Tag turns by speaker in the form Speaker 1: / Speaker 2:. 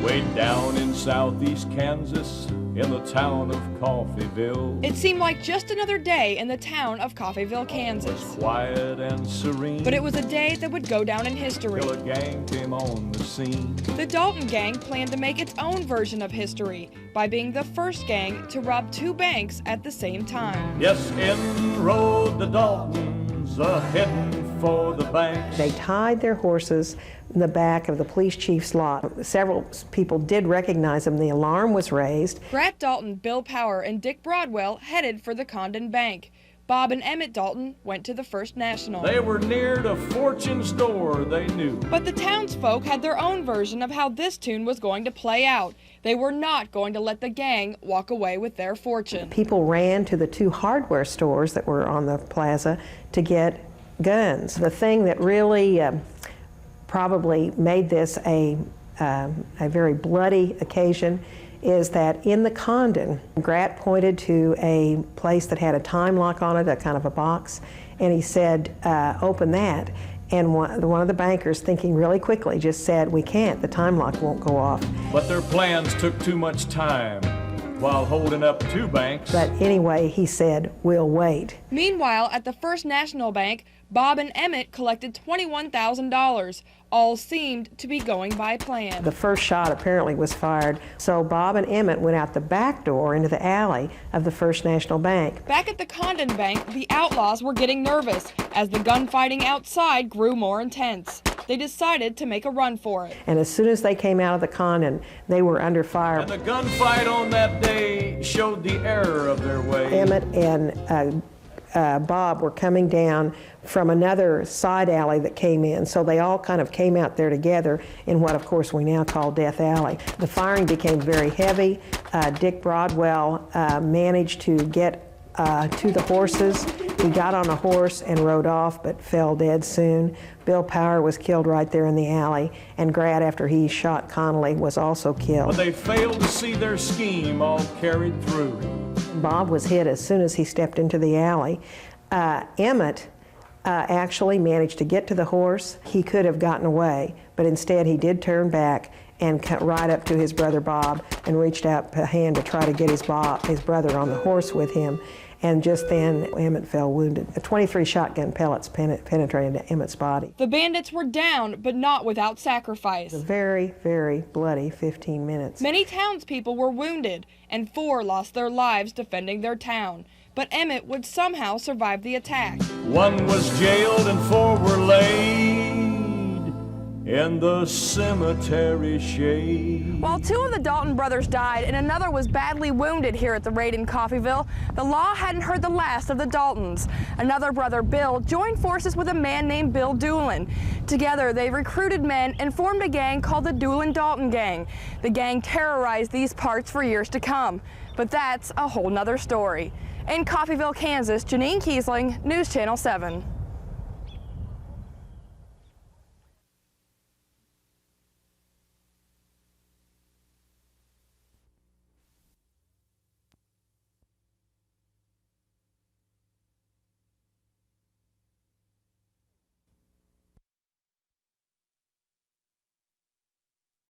Speaker 1: Way down in southeast Kansas, in the town of Coffeyville.
Speaker 2: It seemed like just another day in the town of Coffeyville, Kansas.
Speaker 1: It was quiet and serene.
Speaker 2: But it was a day that would go down in history.
Speaker 1: Till a gang came on the scene.
Speaker 2: The Dalton gang planned to make its own version of history by being the first gang to rob two banks at the same time.
Speaker 1: Yes, in rode the Daltons, a-heading for the banks.
Speaker 3: They tied their horses in the back of the police chief's lot. Several people did recognize them. The alarm was raised.
Speaker 2: Grat Dalton, Bill Power, and Dick Broadwell headed for the Condon Bank. Bob and Emmett Dalton went to the First National.
Speaker 1: They were near to Fortune's door, they knew.
Speaker 2: But the townsfolk had their own version of how this tune was going to play out. They were not going to let the gang walk away with their fortune.
Speaker 3: People ran to the two hardware stores that were on the plaza to get guns. The thing that really probably made this a very bloody occasion is that in the Condon, Grat pointed to a place that had a time lock on it, a kind of a box, and he said, open that. And one of the bankers, thinking really quickly, just said, we can't, the time lock won't go off.
Speaker 1: But their plans took too much time while holding up two banks.
Speaker 3: But anyway, he said, we'll wait.
Speaker 2: Meanwhile, at the First National Bank, Bob and Emmett collected $21,000. All seemed to be going by plan.
Speaker 3: The first shot apparently was fired, so Bob and Emmett went out the back door into the alley of the First National Bank.
Speaker 2: Back at the Condon Bank, the outlaws were getting nervous as the gunfighting outside grew more intense. They decided to make a run for it.
Speaker 3: And as soon as they came out of the Condon, they were under fire.
Speaker 1: And the gunfight on that day showed the error of their way.
Speaker 3: Emmett and Bob were coming down from another side alley that came in, so they all kind of came out there together in what, of course, we now call Death Alley. The firing became very heavy. Dick Broadwell managed to get to the horses. He got on a horse and rode off, but fell dead soon. Bill Power was killed right there in the alley, and Grat, after he shot Connolly, was also killed.
Speaker 1: But they failed to see their scheme all carried through.
Speaker 3: Bob was hit as soon as he stepped into the alley. Emmett actually managed to get to the horse. He could have gotten away, but instead he did turn back and cut right up to his brother Bob and reached out a hand to try to get his brother on the horse with him. And just then, Emmett fell wounded. 23 shotgun pellets penetrated Emmett's body.
Speaker 2: The bandits were down, but not without sacrifice.
Speaker 3: It was a very, very bloody 15 minutes.
Speaker 2: Many townspeople were wounded, and 4 lost their lives defending their town. But Emmett would somehow survive the attack.
Speaker 1: 1 was jailed and 4 were laid in the cemetery shade.
Speaker 2: While 2 of the Dalton brothers died and another was badly wounded here at the raid in Coffeyville, the law hadn't heard the last of the Daltons. Another brother, Bill, joined forces with a man named Bill Doolin. Together, they recruited men and formed a gang called the Doolin-Dalton Gang. The gang terrorized these parts for years to come. But that's a whole nother story. In Coffeyville, Kansas, Janine Kiesling, News Channel 7.